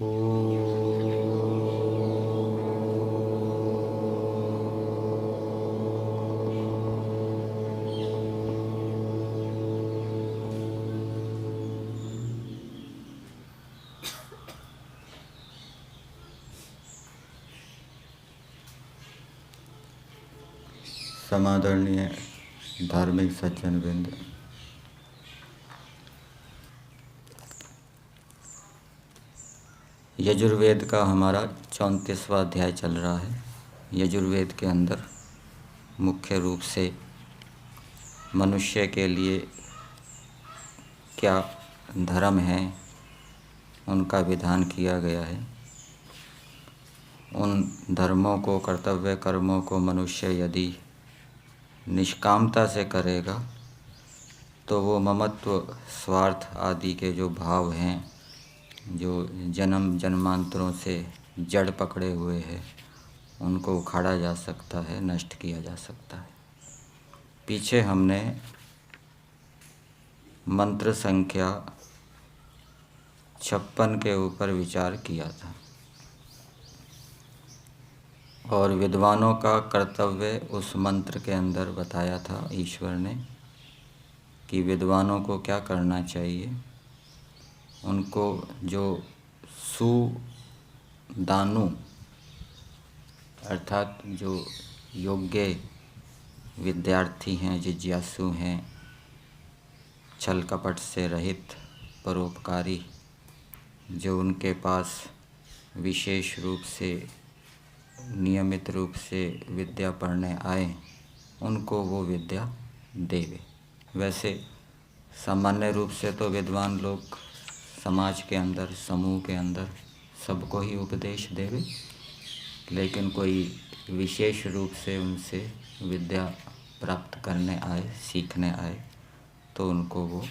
समादरणीय धार्मिक सज्जन वृंद, यजुर्वेद का हमारा 34वां अध्याय चल रहा है। यजुर्वेद के अंदर मुख्य रूप से मनुष्य के लिए क्या धर्म है उनका विधान किया गया है। उन धर्मों को, कर्तव्य कर्मों को मनुष्य यदि निष्कामता से करेगा तो वो ममत्व, स्वार्थ आदि के जो भाव हैं, जो जन्म जन्मांतरों से जड़ पकड़े हुए हैं, उनको उखाड़ा जा सकता है, नष्ट किया जा सकता है। पीछे हमने मंत्र संख्या 56 के ऊपर विचार किया था और विद्वानों का कर्तव्य उस मंत्र के अंदर बताया था ईश्वर ने कि विद्वानों को क्या करना चाहिए। उनको जो सुदानु अर्थात जो योग्य विद्यार्थी हैं, जिज्ञासु हैं, छल कपट से रहित, परोपकारी, जो उनके पास विशेष रूप से नियमित रूप से विद्या पढ़ने आए, उनको वो विद्या देवे। वैसे सामान्य रूप से तो विद्वान लोग समाज के अंदर, समूह के अंदर सबको ही उपदेश देवे, लेकिन कोई विशेष रूप से उनसे विद्या प्राप्त करने आए, सीखने आए, तो उनको वो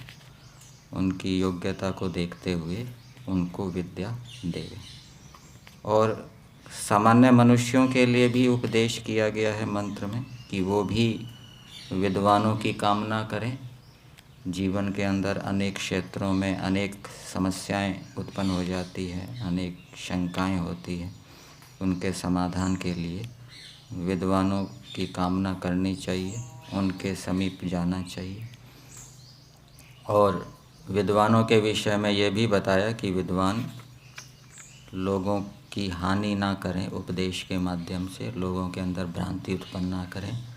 उनकी योग्यता को देखते हुए उनको विद्या देवे। और सामान्य मनुष्यों के लिए भी उपदेश किया गया है मंत्र में कि वो भी विद्वानों की कामना करें। जीवन के अंदर अनेक क्षेत्रों में अनेक समस्याएं उत्पन्न हो जाती हैं, अनेक शंकाएं होती हैं। उनके समाधान के लिए विद्वानों की कामना करनी चाहिए, उनके समीप जाना चाहिए। और विद्वानों के विषय में ये भी बताया कि विद्वान लोगों की हानि ना करें, उपदेश के माध्यम से लोगों के अंदर भ्रांति उत्पन्न ना करें,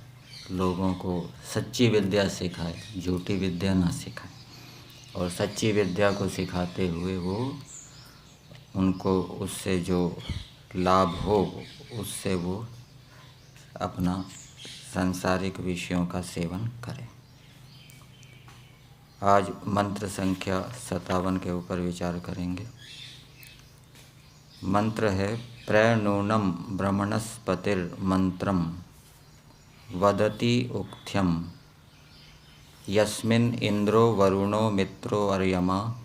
लोगों को सच्ची विद्या सिखाए, झूठी विद्या ना सिखाए। और सच्ची विद्या को सिखाते हुए वो उनको उससे जो लाभ हो, उससे वो अपना सांसारिक विषयों का सेवन करें। आज मंत्र संख्या 57 के ऊपर विचार करेंगे। मंत्र है प्रनूनम ब्रह्मणस्पतिर्मंत्रम वदति उक्थ्यम यस्मिन् इंद्रो वरुणो मित्रो अर्यमा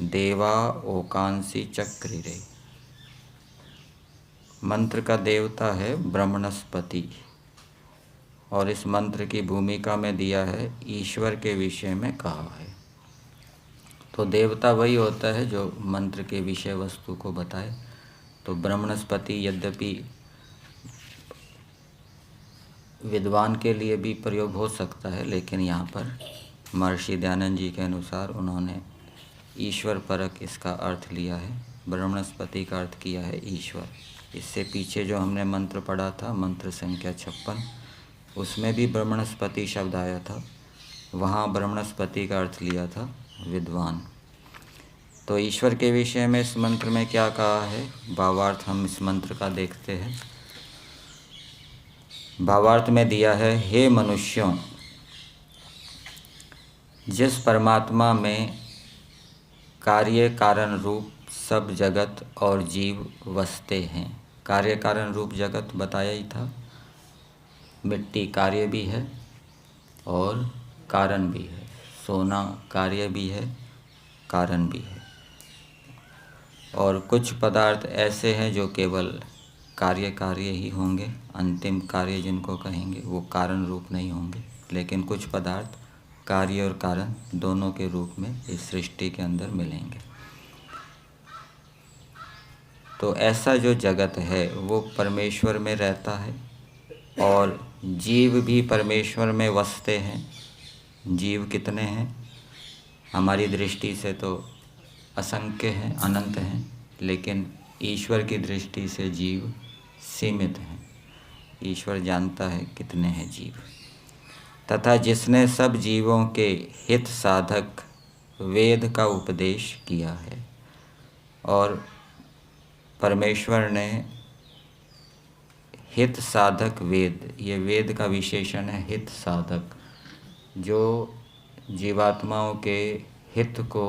देवा ओकांसी चक्रिरे। मंत्र का देवता है ब्रह्मणस्पति और इस मंत्र की भूमिका में दिया है ईश्वर के विषय में कहा है। तो देवता वही होता है जो मंत्र के विषय वस्तु को बताए। तो ब्रह्मणस्पति यद्यपि विद्वान के लिए भी प्रयोग हो सकता है, लेकिन यहाँ पर महर्षि दयानंद जी के अनुसार उन्होंने ईश्वर परक इसका अर्थ लिया है। ब्रह्मणस्पति का अर्थ किया है ईश्वर। इससे पीछे जो हमने मंत्र पढ़ा था, मंत्र संख्या 56, उसमें भी ब्रह्मणस्पति शब्द आया था। वहाँ ब्रह्मणस्पति का अर्थ लिया था विद्वान। तो ईश्वर के विषय में इस मंत्र में क्या कहा है, भावार्थ हम इस मंत्र का देखते हैं। भावार्थ में दिया है, हे मनुष्यों, जिस परमात्मा में कार्य कारण रूप सब जगत और जीव वसते हैं। कार्य कारण रूप जगत बताया ही था। मिट्टी कार्य भी है और कारण भी है। सोना कार्य भी है, कारण भी है। और कुछ पदार्थ ऐसे हैं जो केवल कार्य ही होंगे, अंतिम कार्य जिनको कहेंगे वो कारण रूप नहीं होंगे। लेकिन कुछ पदार्थ कार्य और कारण दोनों के रूप में इस सृष्टि के अंदर मिलेंगे। तो ऐसा जो जगत है वो परमेश्वर में रहता है और जीव भी परमेश्वर में वसते हैं। जीव कितने हैं? हमारी दृष्टि से तो असंख्य हैं, अनंत हैं, लेकिन ईश्वर की दृष्टि से जीव सीमित हैं। ईश्वर जानता है कितने हैं जीव। तथा जिसने सब जीवों के हित साधक वेद का उपदेश किया है। और परमेश्वर ने हित साधक वेद, ये वेद का विशेषण है हित साधक, जो जीवात्माओं के हित को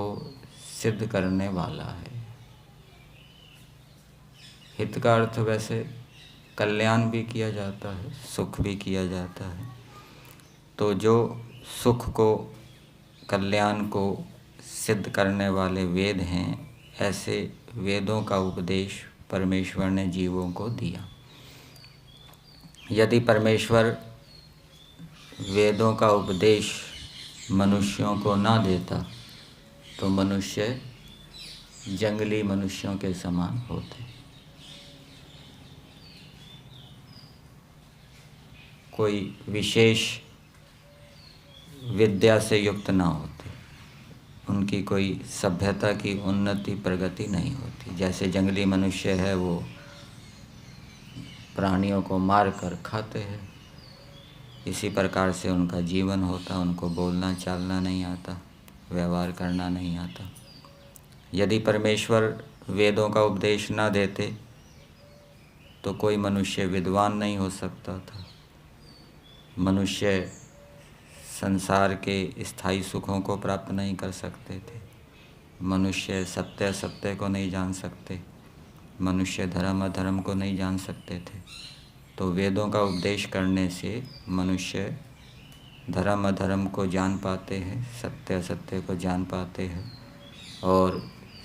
सिद्ध करने वाला है। हित का अर्थ वैसे कल्याण भी किया जाता है, सुख भी किया जाता है। तो जो सुख को, कल्याण को सिद्ध करने वाले वेद हैं, ऐसे वेदों का उपदेश परमेश्वर ने जीवों को दिया। यदि परमेश्वर वेदों का उपदेश मनुष्यों को ना देता तो मनुष्य जंगली मनुष्यों के समान होते, कोई विशेष विद्या से युक्त ना होते, उनकी कोई सभ्यता की उन्नति प्रगति नहीं होती। जैसे जंगली मनुष्य है वो प्राणियों को मार कर खाते हैं, इसी प्रकार से उनका जीवन होता। उनको बोलना चालना नहीं आता, व्यवहार करना नहीं आता। यदि परमेश्वर वेदों का उपदेश ना देते तो कोई मनुष्य विद्वान नहीं हो सकता था। मनुष्य संसार के स्थायी सुखों को प्राप्त नहीं कर सकते थे। मनुष्य सत्य असत्य को नहीं जान सकते। मनुष्य धर्म अधर्म को नहीं जान सकते थे। तो वेदों का उपदेश करने से मनुष्य धर्म अधर्म को जान पाते हैं, सत्य असत्य को जान पाते हैं और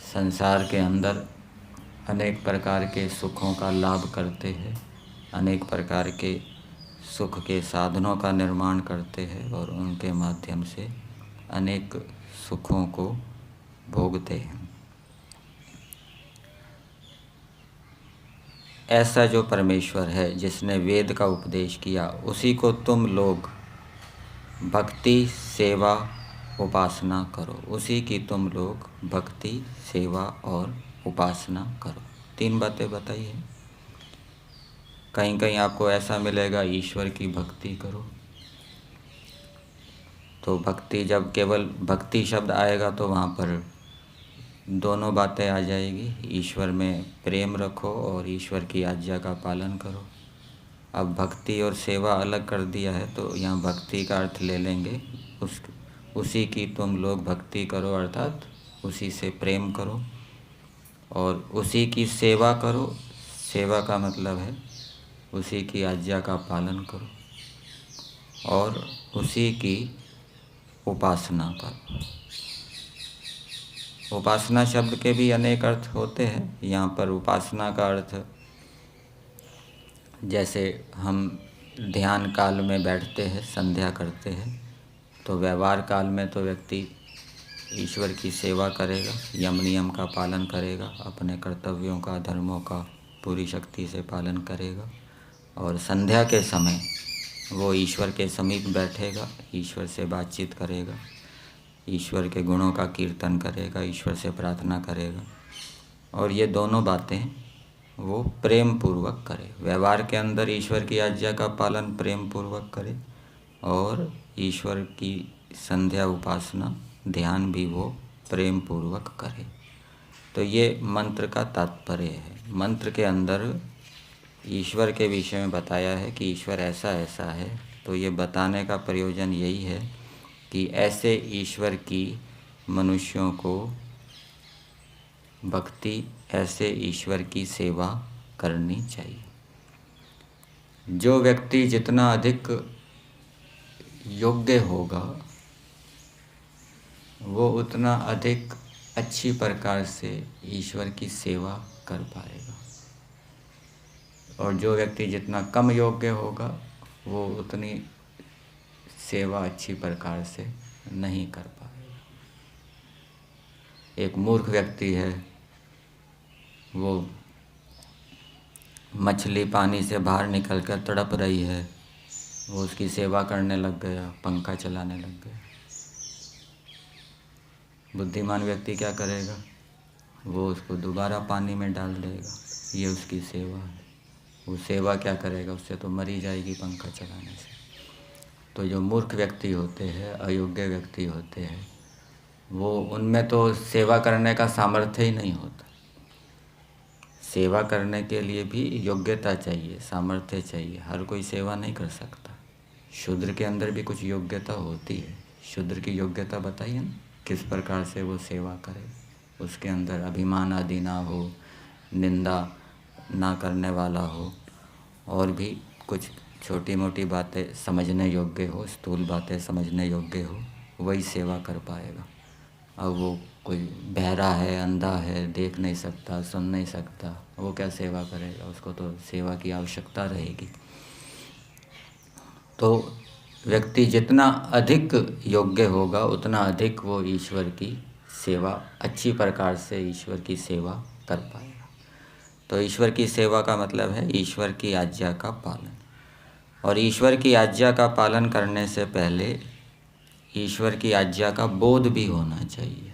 संसार के अंदर अनेक प्रकार के सुखों का लाभ करते हैं, अनेक प्रकार के सुख के साधनों का निर्माण करते हैं और उनके माध्यम से अनेक सुखों को भोगते हैं। ऐसा जो परमेश्वर है जिसने वेद का उपदेश किया, उसी को तुम लोग भक्ति सेवा उपासना करो। उसी की तुम लोग भक्ति सेवा और उपासना करो। 3 बातें बताई हैं। कहीं कहीं आपको ऐसा मिलेगा ईश्वर की भक्ति करो, तो भक्ति, जब केवल भक्ति शब्द आएगा तो वहाँ पर दोनों बातें आ जाएगी। ईश्वर में प्रेम रखो और ईश्वर की आज्ञा का पालन करो। अब भक्ति और सेवा अलग कर दिया है, तो यहाँ भक्ति का अर्थ ले लेंगे उसी की तुम लोग भक्ति करो, अर्थात उसी से प्रेम करो और उसी की सेवा करो। सेवा का मतलब है उसी की आज्ञा का पालन करो और उसी की उपासना करो। उपासना शब्द के भी अनेक अर्थ होते हैं। यहाँ पर उपासना का अर्थ, जैसे हम ध्यान काल में बैठते हैं, संध्या करते हैं, तो व्यवहार काल में तो व्यक्ति ईश्वर की सेवा करेगा, यम नियम का पालन करेगा, अपने कर्तव्यों का, धर्मों का पूरी शक्ति से पालन करेगा। और संध्या के समय वो ईश्वर के समीप बैठेगा, ईश्वर से बातचीत करेगा, ईश्वर के गुणों का कीर्तन करेगा, ईश्वर से प्रार्थना करेगा। और ये दोनों बातें वो प्रेम पूर्वक करे। व्यवहार के अंदर ईश्वर की आज्ञा का पालन प्रेम पूर्वक करे और ईश्वर की संध्या उपासना ध्यान भी वो प्रेम पूर्वक करे। तो ये मंत्र का तात्पर्य है। मंत्र के अंदर ईश्वर के विषय में बताया है कि ईश्वर ऐसा ऐसा है। तो ये बताने का प्रयोजन यही है कि ऐसे ईश्वर की मनुष्यों को भक्ति, ऐसे ईश्वर की सेवा करनी चाहिए। जो व्यक्ति जितना अधिक योग्य होगा वो उतना अधिक अच्छी प्रकार से ईश्वर की सेवा कर पाएगा और जो व्यक्ति जितना कम योग्य होगा वो उतनी सेवा अच्छी प्रकार से नहीं कर पाएगा। एक मूर्ख व्यक्ति है, वो मछली पानी से बाहर निकल कर तड़प रही है, वो उसकी सेवा करने लग गया, पंखा चलाने लग गया। बुद्धिमान व्यक्ति क्या करेगा? वो उसको दोबारा पानी में डाल देगा, ये उसकी सेवा है। वो सेवा क्या करेगा? उससे तो मरी जाएगी पंखा चलाने से। तो जो मूर्ख व्यक्ति होते हैं, अयोग्य व्यक्ति होते हैं, वो उनमें तो सेवा करने का सामर्थ्य ही नहीं होता। सेवा करने के लिए भी योग्यता चाहिए, सामर्थ्य चाहिए। हर कोई सेवा नहीं कर सकता। शूद्र के अंदर भी कुछ योग्यता होती है। शूद्र की योग्यता बताइए ना, किस प्रकार से वो सेवा करे। उसके अंदर अभिमान आदि ना हो, निंदा ना करने वाला हो, और भी कुछ छोटी मोटी बातें समझने योग्य हो, स्थूल बातें समझने योग्य हो, वही सेवा कर पाएगा। अब वो कोई बहरा है, अंधा है, देख नहीं सकता, सुन नहीं सकता, वो क्या सेवा करेगा? उसको तो सेवा की आवश्यकता रहेगी। तो व्यक्ति जितना अधिक योग्य होगा, उतना अधिक वो ईश्वर की सेवा, अच्छी प्रकार से ईश्वर की सेवा कर पाएगा। तो ईश्वर की सेवा का मतलब है ईश्वर की आज्ञा का पालन। और ईश्वर की आज्ञा का पालन करने से पहले ईश्वर की आज्ञा का बोध भी होना चाहिए।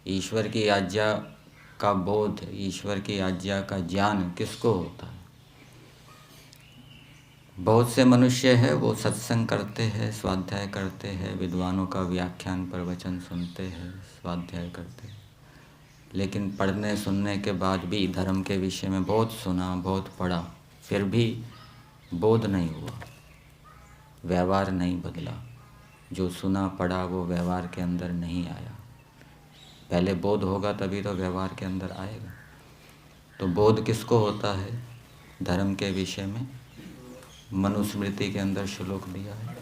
ईश्वर की आज्ञा का बोध, ईश्वर की आज्ञा का ज्ञान किसको होता है? बहुत से मनुष्य हैं, वो सत्संग करते हैं, स्वाध्याय करते हैं, विद्वानों का व्याख्यान प्रवचन सुनते हैं, स्वाध्याय करते हैं, लेकिन पढ़ने सुनने के बाद भी धर्म के विषय में बहुत सुना, बहुत पढ़ा, फिर भी बोध नहीं हुआ, व्यवहार नहीं बदला। जो सुना पढ़ा वो व्यवहार के अंदर नहीं आया। पहले बोध होगा तभी तो व्यवहार के अंदर आएगा। तो बोध किसको होता है धर्म के विषय में? मनुस्मृति के अंदर श्लोक दिया है,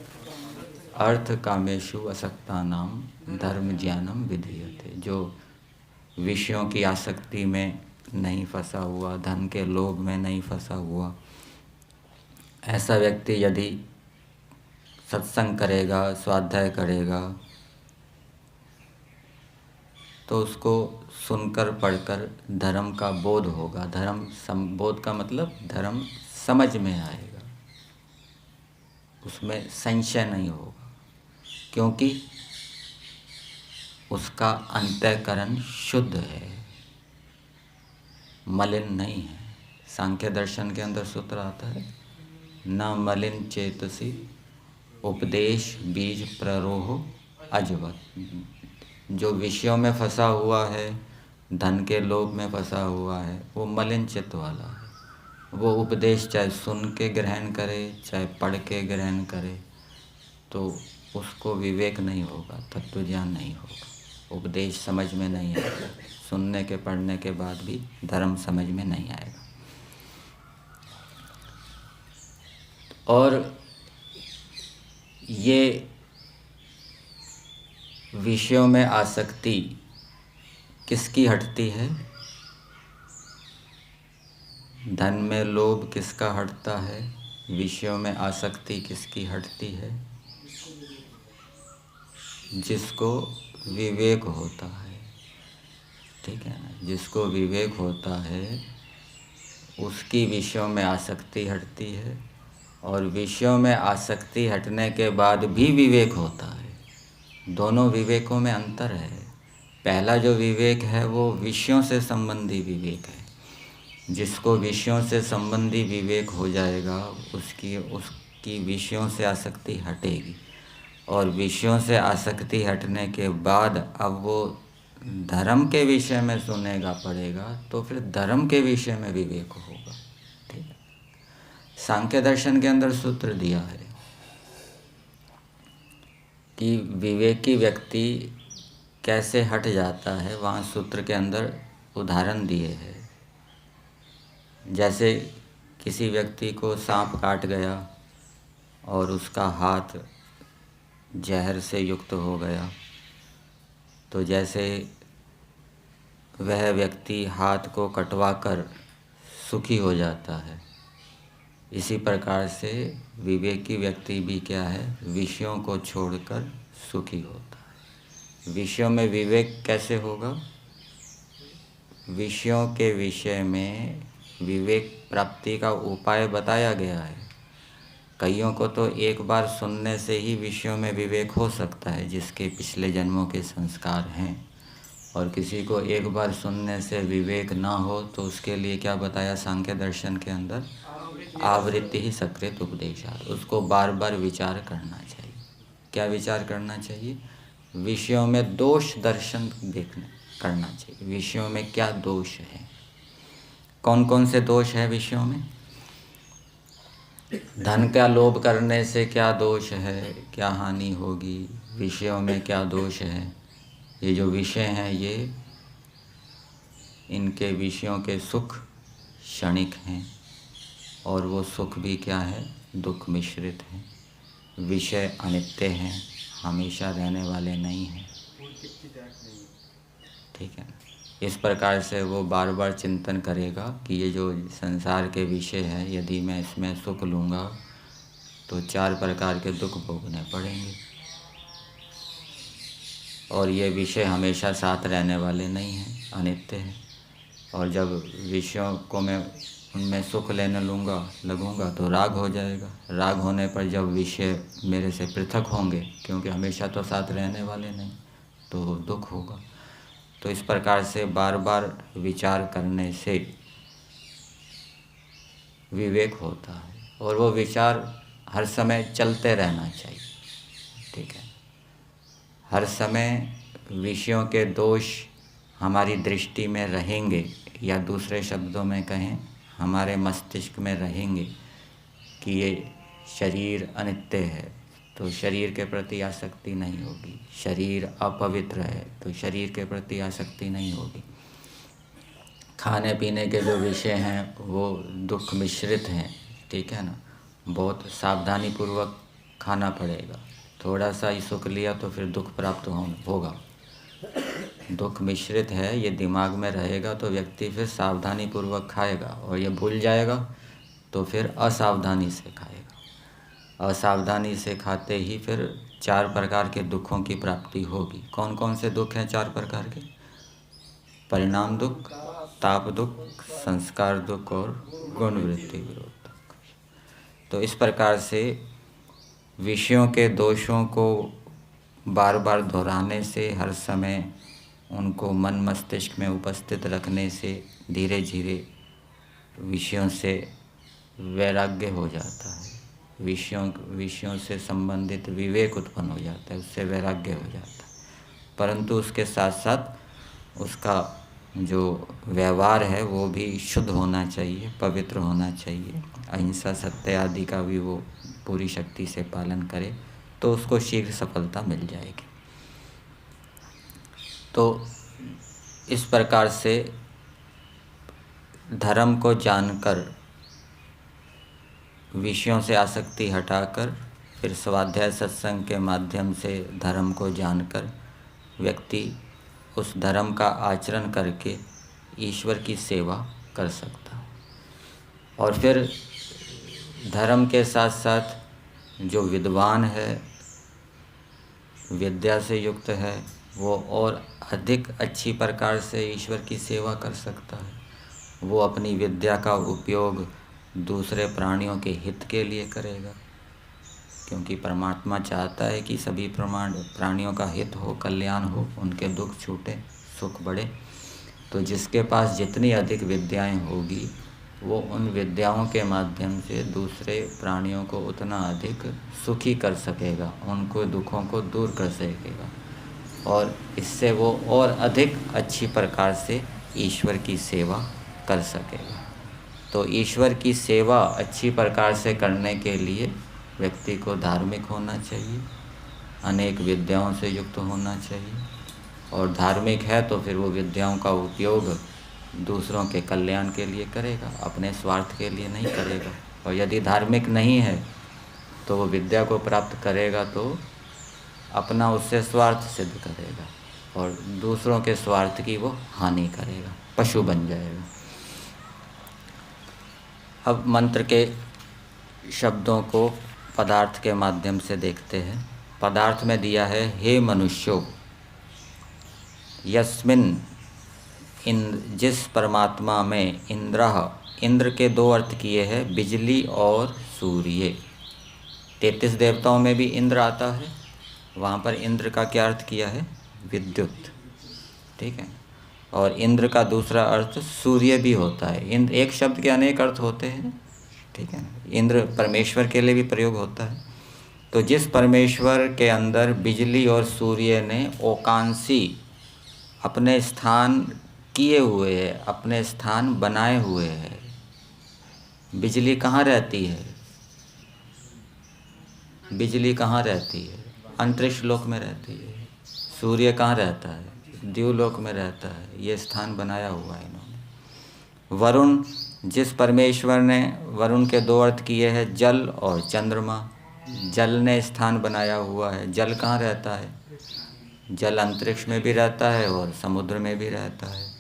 अर्थ कामेषु असक्तानाम धर्म ज्ञानम विधीयते। जो विषयों की आसक्ति में नहीं फंसा हुआ, धन के लोभ में नहीं फंसा हुआ, ऐसा व्यक्ति यदि सत्संग करेगा, स्वाध्याय करेगा, तो उसको सुनकर पढ़कर धर्म का बोध होगा। बोध का मतलब धर्म समझ में आएगा, उसमें संशय नहीं होगा, क्योंकि उसका अंतःकरण शुद्ध है, मलिन नहीं है। सांख्य दर्शन के अंदर सूत्र आता है, न मलिन चेतसी उपदेश बीज प्ररोह अजवत। जो विषयों में फंसा हुआ है, धन के लोभ में फंसा हुआ है, वो मलिन चित्त वाला है। वो उपदेश चाहे सुन के ग्रहण करे, चाहे पढ़ के ग्रहण करे, तो उसको विवेक नहीं होगा, तत्व ज्ञान नहीं होगा, उपदेश समझ में नहीं आएगा, सुनने के पढ़ने के बाद भी धर्म समझ में नहीं आएगा। और ये विषयों में आसक्ति किसकी हटती है? धन में लोभ किसका हटता है? विषयों में आसक्ति किसकी हटती है? जिसको विवेक होता है, ठीक है ना? जिसको विवेक होता है उसकी विषयों में आसक्ति हटती है, और विषयों में आसक्ति हटने के बाद भी विवेक होता है। दोनों विवेकों में अंतर है। पहला जो विवेक है वो विषयों से संबंधी विवेक है। जिसको विषयों से संबंधी विवेक हो जाएगा, उसकी विषयों से आसक्ति हटेगी, और विषयों से आसक्ति हटने के बाद अब वो धर्म के विषय में सुनेगा, पढ़ेगा, तो फिर धर्म के विषय में विवेक होगा। ठीक है। सांख्य दर्शन के अंदर सूत्र दिया है कि विवेकी व्यक्ति कैसे हट जाता है। वहाँ सूत्र के अंदर उदाहरण दिए हैं। जैसे किसी व्यक्ति को सांप काट गया और उसका हाथ जहर से युक्त हो गया, तो जैसे वह व्यक्ति हाथ को कटवाकर सुखी हो जाता है, इसी प्रकार से विवेकी व्यक्ति भी क्या है, विषयों को छोड़कर सुखी होता है। विषयों में विवेक कैसे होगा? विषयों के विषय में विवेक प्राप्ति का उपाय बताया गया है। कईयों को तो एक बार सुनने से ही विषयों में विवेक हो सकता है, जिसके पिछले जन्मों के संस्कार हैं, और किसी को एक बार सुनने से विवेक ना हो तो उसके लिए क्या बताया सांख्य दर्शन के अंदर, आवृत्ति ही सकृत उपदेशात्। उसको बार बार विचार करना चाहिए। क्या विचार करना चाहिए? विषयों में दोष दर्शन करना चाहिए। विषयों में क्या दोष है, कौन कौन से दोष है विषयों में? धन का लोभ करने से क्या दोष है, क्या हानि होगी, विषयों में क्या दोष है। ये जो विषय हैं ये, इनके विषयों के सुख क्षणिक हैं, और वो सुख भी क्या है, दुख मिश्रित हैं। विषय अनित्य हैं, हमेशा रहने वाले नहीं हैं। ठीक है। इस प्रकार से वो बार बार चिंतन करेगा कि ये जो संसार के विषय है, यदि मैं इसमें सुख लूँगा तो 4 प्रकार के दुख भोगने पड़ेंगे, और ये विषय हमेशा साथ रहने वाले नहीं हैं, अनित्य हैं। और जब विषयों को मैं उनमें सुख लेने लगूँगा तो राग हो जाएगा। राग होने पर जब विषय मेरे से पृथक होंगे, क्योंकि हमेशा तो साथ रहने वाले नहीं, तो दुख होगा। तो इस प्रकार से बार बार विचार करने से विवेक होता है, और वो विचार हर समय चलते रहना चाहिए। ठीक है। हर समय विषयों के दोष हमारी दृष्टि में रहेंगे, या दूसरे शब्दों में कहें हमारे मस्तिष्क में रहेंगे कि ये शरीर अनित्य है, तो शरीर के प्रति आसक्ति नहीं होगी। शरीर अपवित्र है तो शरीर के प्रति आसक्ति नहीं होगी। खाने पीने के जो विषय हैं वो दुख मिश्रित हैं। ठीक है ना, बहुत सावधानी पूर्वक खाना पड़ेगा। थोड़ा सा ही सुख लिया तो फिर दुख प्राप्त होगा। दुख मिश्रित है, ये दिमाग में रहेगा तो व्यक्ति फिर सावधानी पूर्वक खाएगा, और ये भूल जाएगा तो फिर असावधानी से खाएगा। असावधानी से खाते ही फिर 4 प्रकार के दुखों की प्राप्ति होगी। कौन कौन से दुख हैं 4 प्रकार के? परिणाम दुख, ताप दुख, संस्कार दुख और गुण वृत्ति विरोध दुख। तो इस प्रकार से विषयों के दोषों को बार बार दोहराने से, हर समय उनको मन मस्तिष्क में उपस्थित रखने से धीरे धीरे विषयों से वैराग्य हो जाता है। विषयों से संबंधित विवेक उत्पन्न हो जाता है, उससे वैराग्य हो जाता है। परंतु उसके साथ साथ उसका जो व्यवहार है वो भी शुद्ध होना चाहिए, पवित्र होना चाहिए। अहिंसा, सत्य आदि का भी वो पूरी शक्ति से पालन करे, तो उसको शीघ्र सफलता मिल जाएगी। तो इस प्रकार से धर्म को जानकर, विषयों से आसक्ति हटाकर, फिर स्वाध्याय सत्संग के माध्यम से धर्म को जानकर व्यक्ति उस धर्म का आचरण करके ईश्वर की सेवा कर सकता है। और फिर धर्म के साथ साथ जो विद्वान है, विद्या से युक्त है, वो और अधिक अच्छी प्रकार से ईश्वर की सेवा कर सकता है। वो अपनी विद्या का उपयोग दूसरे प्राणियों के हित के लिए करेगा, क्योंकि परमात्मा चाहता है कि सभी प्राणियों का हित हो, कल्याण हो, उनके दुख छूटे, सुख बढ़े। तो जिसके पास जितनी अधिक विद्याएं होगी, वो उन विद्याओं के माध्यम से दूसरे प्राणियों को उतना अधिक सुखी कर सकेगा, उनको दुखों को दूर कर सकेगा, और इससे वो और अधिक अच्छी प्रकार से ईश्वर की सेवा कर सकेगा। तो ईश्वर की सेवा अच्छी प्रकार से करने के लिए व्यक्ति को धार्मिक होना चाहिए, अनेक विद्याओं से युक्त होना चाहिए, और धार्मिक है तो फिर वो विद्याओं का उपयोग दूसरों के कल्याण के लिए करेगा, अपने स्वार्थ के लिए नहीं करेगा। और यदि धार्मिक नहीं है तो वो विद्या को प्राप्त करेगा तो अपना उससे स्वार्थ सिद्ध करेगा, और दूसरों के स्वार्थ की वो हानि करेगा, पशु बन जाएगा। अब मंत्र के शब्दों को पदार्थ के माध्यम से देखते हैं। पदार्थ में दिया है, हे मनुष्यों, यस्मिन जिस परमात्मा में इंद्रः इंद्र के दो अर्थ किए हैं, बिजली और सूर्य। 33 देवताओं में भी इंद्र आता है, वहाँ पर इंद्र का क्या अर्थ किया है? विद्युत। ठीक है। और इंद्र का दूसरा अर्थ सूर्य भी होता है। इंद्र, एक शब्द के अनेक अर्थ होते हैं। ठीक है। इंद्र परमेश्वर के लिए भी प्रयोग होता है। तो जिस परमेश्वर के अंदर बिजली और सूर्य ने ओकांशी अपने स्थान किए हुए है, अपने स्थान बनाए हुए है। बिजली कहाँ रहती है? बिजली कहाँ रहती है? अंतरिक्ष लोक में रहती है। सूर्य कहाँ रहता है? द्यूलोक में रहता है। ये स्थान बनाया हुआ है इन्होंने। वरुण, जिस परमेश्वर ने वरुण के दो अर्थ किए हैं, जल और चंद्रमा। जल ने स्थान बनाया हुआ है। जल कहाँ रहता है? जल अंतरिक्ष में भी रहता है और समुद्र में भी रहता है।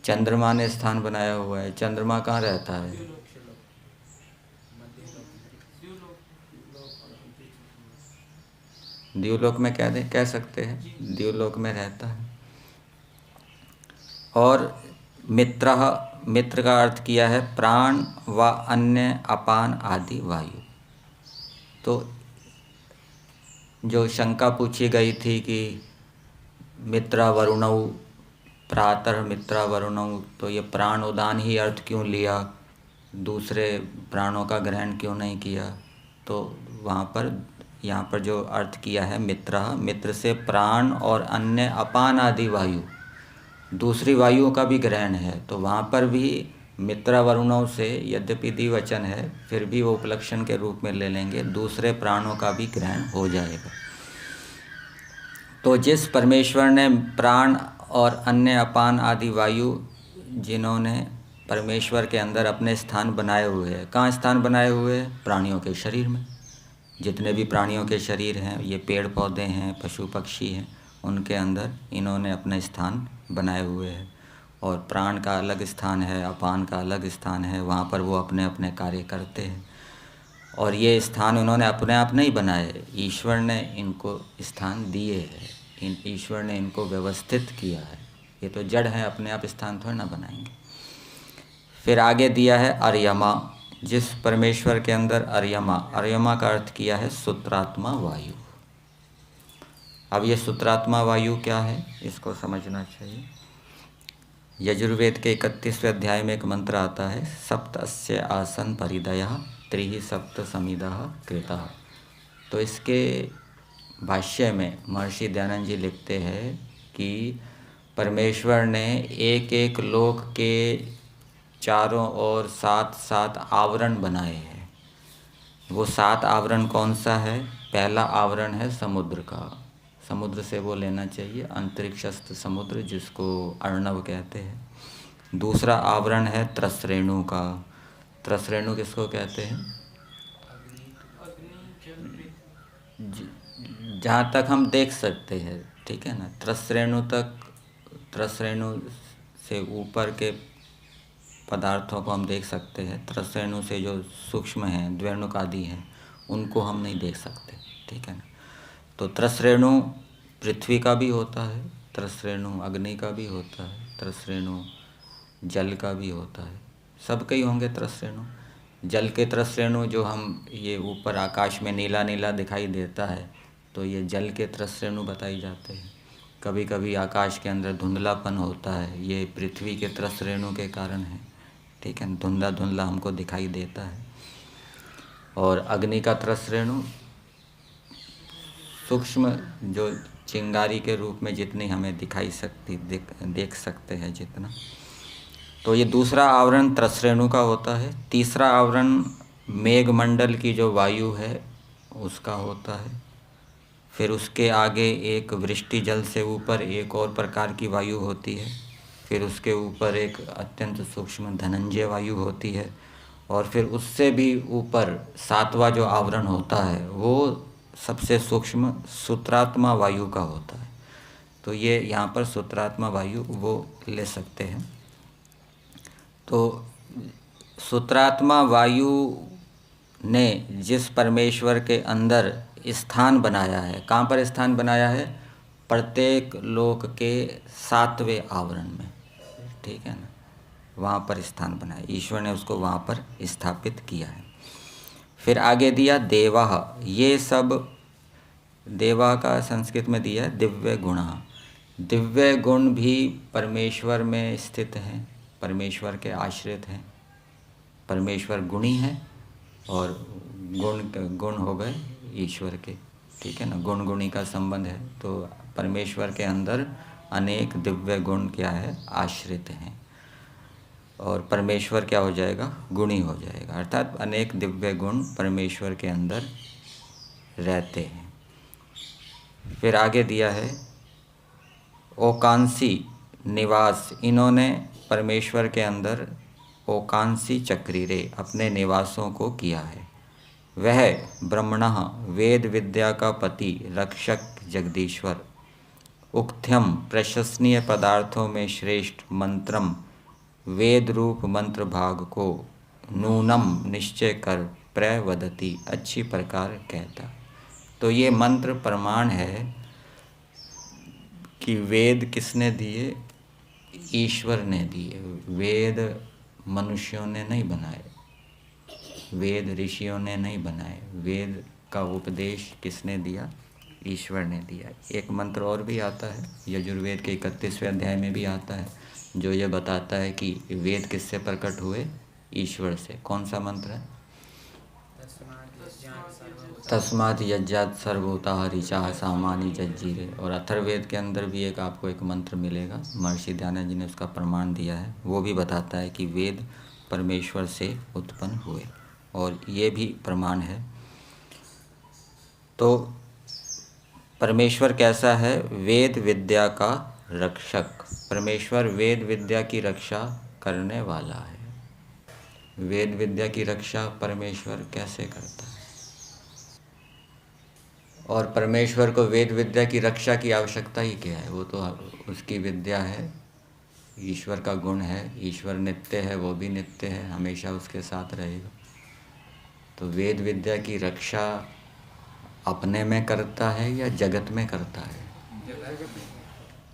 चंद्रमा ने स्थान बनाया हुआ है। चंद्रमा कहाँ रहता है? द्यूलोक में कह सकते हैं, द्यूलोक में रहता है। और मित्र का अर्थ किया है प्राण व अन्य अपान आदि वायु। तो जो शंका पूछी गई थी कि मित्रा वरुणौ प्रातः मित्रा वरुणौ, तो ये प्राण उदान ही अर्थ क्यों लिया, दूसरे प्राणों का ग्रहण क्यों नहीं किया? तो वहाँ पर, यहाँ पर जो अर्थ किया है मित्रा, मित्र से प्राण और अन्य अपान आदि वायु, दूसरी वायुओं का भी ग्रहण है। तो वहाँ पर भी मित्रा वरुणों से, यद्यपि द्विवचन है, फिर भी वो उपलक्षण के रूप में ले लेंगे, दूसरे प्राणों का भी ग्रहण हो जाएगा। तो जिस परमेश्वर ने प्राण और अन्य अपान आदि वायु, जिन्होंने परमेश्वर के अंदर अपने स्थान बनाए हुए हैं। कहाँ स्थान बनाए हुए हैं? प्राणियों के शरीर में। जितने भी प्राणियों के शरीर हैं, ये पेड़ पौधे हैं, पशु पक्षी हैं, उनके अंदर इन्होंने अपने स्थान बनाए हुए हैं। और प्राण का अलग स्थान है, अपान का अलग स्थान है, वहाँ पर वो अपने अपने कार्य करते हैं। और ये स्थान उन्होंने अपने आप नहीं बनाए, ईश्वर ने इनको स्थान दिए हैं। ईश्वर ने इनको व्यवस्थित किया है। ये तो जड़ है, अपने आप स्थान थोड़ा ना बनाएंगे। फिर आगे दिया है अर्यमा, जिस परमेश्वर के अंदर अर्यमा का अर्थ किया है सूत्रात्मा वायु। अब ये सूत्रात्मा वायु क्या है, इसको समझना चाहिए। यजुर्वेद के 31वें अध्याय में एक मंत्र आता है, सप्तस्य आसन परिदयः त्रिहि सप्त समिदः कृतः। तो इसके भाष्य में महर्षि दयानंद जी लिखते हैं कि परमेश्वर ने एक एक लोक के चारों ओर 7 आवरण बनाए हैं। वो 7 आवरण कौन सा है? पहला आवरण है समुद्र का, समुद्र से वो लेना चाहिए, अंतरिक्षस्थ समुद्र जिसको अर्णव कहते हैं। दूसरा आवरण है त्रसरेणु का। त्रसरेणु किसको कहते हैं? जहाँ तक हम देख सकते हैं, ठीक है ना, त्रसरेणु तक, त्रसरेणु से ऊपर के पदार्थों को हम देख सकते हैं। त्रसरेणु से जो सूक्ष्म हैं, द्वैर्णुक आदि हैं, उनको हम नहीं देख सकते, ठीक है ना। तो त्रसरेणु पृथ्वी का भी होता है, त्रसरेणु अग्नि का भी होता है, त्रसरेणु जल का भी होता है, सबके ही होंगे त्रसरेणु। जल के त्रसरेणु जो हम ये ऊपर आकाश में नीला नीला दिखाई देता है, तो ये जल के त्रसरेणु बताई जाते हैं। कभी कभी आकाश के अंदर धुंधलापन होता है, ये पृथ्वी के त्रसरेणु के कारण है, ठीक है, धुंधला धुंधला हमको दिखाई देता है। और अग्नि का त्रसरेणु सूक्ष्म, जो चिंगारी के रूप में जितनी हमें दिखाई सकती, देख सकते हैं जितना। तो ये दूसरा आवरण त्रसरेणु का होता है। तीसरा आवरण मेघमंडल की जो वायु है उसका होता है। फिर उसके आगे एक वृष्टि जल से ऊपर एक और प्रकार की वायु होती है। फिर उसके ऊपर एक अत्यंत सूक्ष्म धनंजय वायु होती है। और फिर उससे भी ऊपर 7वां जो आवरण होता है वो सबसे सूक्ष्म सूत्रात्मा वायु का होता है। तो ये यहाँ पर सूत्रात्मा वायु वो ले सकते हैं। तो सूत्रात्मा वायु ने जिस परमेश्वर के अंदर स्थान बनाया है, कहाँ पर स्थान बनाया है? प्रत्येक लोक के 7वें आवरण में, ठीक है ना। वहाँ पर स्थान बनाया, ईश्वर ने उसको वहाँ पर स्थापित किया है। फिर आगे दिया देवाः, ये सब देवा का संस्कृत में दिया है दिव्य गुण। दिव्य गुण भी परमेश्वर में स्थित हैं, परमेश्वर के आश्रित हैं। परमेश्वर गुणी है और गुण हो गए ईश्वर के, ठीक है ना, गुण गुणी का संबंध है। तो परमेश्वर के अंदर अनेक दिव्य गुण क्या है, आश्रित हैं, और परमेश्वर क्या हो जाएगा, गुणी हो जाएगा। अर्थात अनेक दिव्य गुण परमेश्वर के अंदर रहते हैं। फिर आगे दिया है ओकांसी निवास, इन्होंने परमेश्वर के अंदर ओकांसी चक्रीरे अपने निवासों को किया है। वह ब्रह्मणः वेद विद्या का पति रक्षक जगदीश्वर, उक्थ्यम प्रशंसनीय पदार्थों में श्रेष्ठ मंत्रम वेद रूप मंत्र भाग को नूनम निश्चय कर प्रवदति, अच्छी प्रकार कहता। तो ये मंत्र प्रमाण है कि वेद किसने दिए, ईश्वर ने दिए। वेद मनुष्यों ने नहीं बनाए, वेद ऋषियों ने नहीं बनाए, वेद का उपदेश किसने दिया, ईश्वर ने दिया। एक मंत्र और भी आता है यजुर्वेद के 31वें अध्याय में भी आता है, जो ये बताता है कि वेद किससे प्रकट हुए, ईश्वर से। कौन सा मंत्र है, तस्मात् यज्ञात् सर्वभूताः ऋचाः सामानि जज्जीरे। और अथर्ववेद के अंदर भी आपको एक मंत्र मिलेगा, महर्षि दयानंद जी ने उसका प्रमाण दिया है। वो भी बताता है कि वेद परमेश्वर से उत्पन्न हुए, और ये भी प्रमाण है। तो परमेश्वर कैसा है, वेद विद्या का रक्षक। परमेश्वर वेद विद्या की रक्षा करने वाला है। वेद विद्या की रक्षा परमेश्वर कैसे करता है, और परमेश्वर को वेद विद्या की रक्षा की आवश्यकता ही क्या है, वो तो उसकी विद्या है, ईश्वर का गुण है। ईश्वर नित्य है, वो भी नित्य है, हमेशा उसके साथ रहेगा। तो वेद विद्या की रक्षा अपने में करता है या जगत में करता है,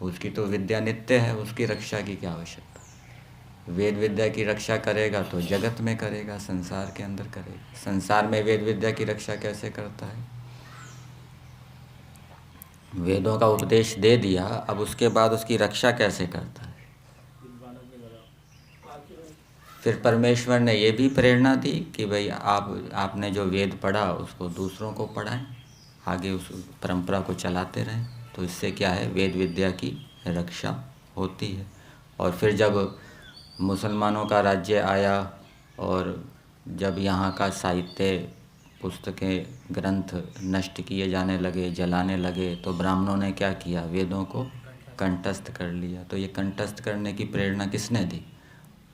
उसकी तो विद्या नित्य है, उसकी रक्षा की क्या आवश्यकता। वेद विद्या की रक्षा करेगा तो जगत में करेगा, संसार के अंदर करेगा। संसार में वेद विद्या की रक्षा कैसे करता है, वेदों का उपदेश दे दिया, अब उसके बाद उसकी रक्षा कैसे करता है। फिर परमेश्वर ने ये भी प्रेरणा दी कि भाई आपने जो वेद पढ़ा उसको दूसरों को पढ़ाएं, आगे उस परंपरा को चलाते रहें। तो इससे क्या है, वेद विद्या की रक्षा होती है। और फिर जब मुसलमानों का राज्य आया और जब यहाँ का साहित्य, पुस्तकें, ग्रंथ नष्ट किए जाने लगे, जलाने लगे, तो ब्राह्मणों ने क्या किया, वेदों को कंठस्थ कर लिया। तो ये कंठस्थ करने की प्रेरणा किसने दी,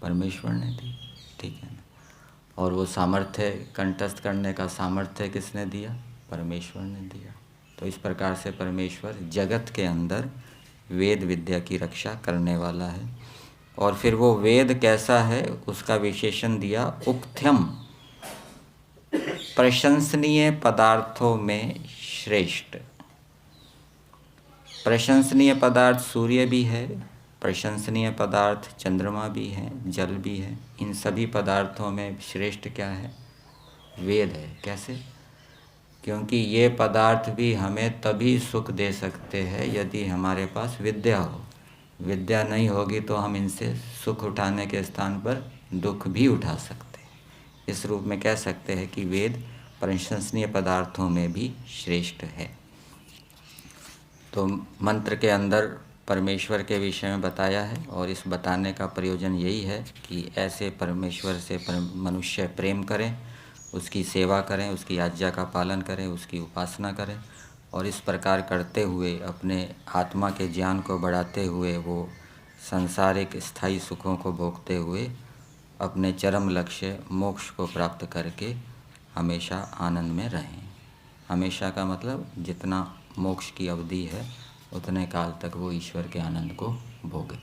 परमेश्वर ने दी, ठीक है ना। और वो सामर्थ्य, कंठस्थ करने का सामर्थ्य किसने दिया, परमेश्वर ने दिया। तो इस प्रकार से परमेश्वर जगत के अंदर वेद विद्या की रक्षा करने वाला है। और फिर वो वेद कैसा है, उसका विशेषण दिया उक्थ्यम, प्रशंसनीय पदार्थों में श्रेष्ठ। प्रशंसनीय पदार्थ सूर्य भी है, प्रशंसनीय पदार्थ चंद्रमा भी है, जल भी है। इन सभी पदार्थों में श्रेष्ठ क्या है, वेद है। कैसे, क्योंकि ये पदार्थ भी हमें तभी सुख दे सकते हैं यदि हमारे पास विद्या हो। विद्या नहीं होगी तो हम इनसे सुख उठाने के स्थान पर दुख भी उठा सकते हैं। इस रूप में कह सकते हैं कि वेद प्रशंसनीय पदार्थों में भी श्रेष्ठ है। तो मंत्र के अंदर परमेश्वर के विषय में बताया है, और इस बताने का प्रयोजन यही है कि ऐसे परमेश्वर से मनुष्य प्रेम करें, उसकी सेवा करें, उसकी आज्ञा का पालन करें, उसकी उपासना करें, और इस प्रकार करते हुए अपने आत्मा के ज्ञान को बढ़ाते हुए वो सांसारिक स्थायी सुखों को भोगते हुए अपने चरम लक्ष्य मोक्ष को प्राप्त करके हमेशा आनंद में रहें। हमेशा का मतलब जितना मोक्ष की अवधि है उतने काल तक वो ईश्वर के आनंद को भोगे।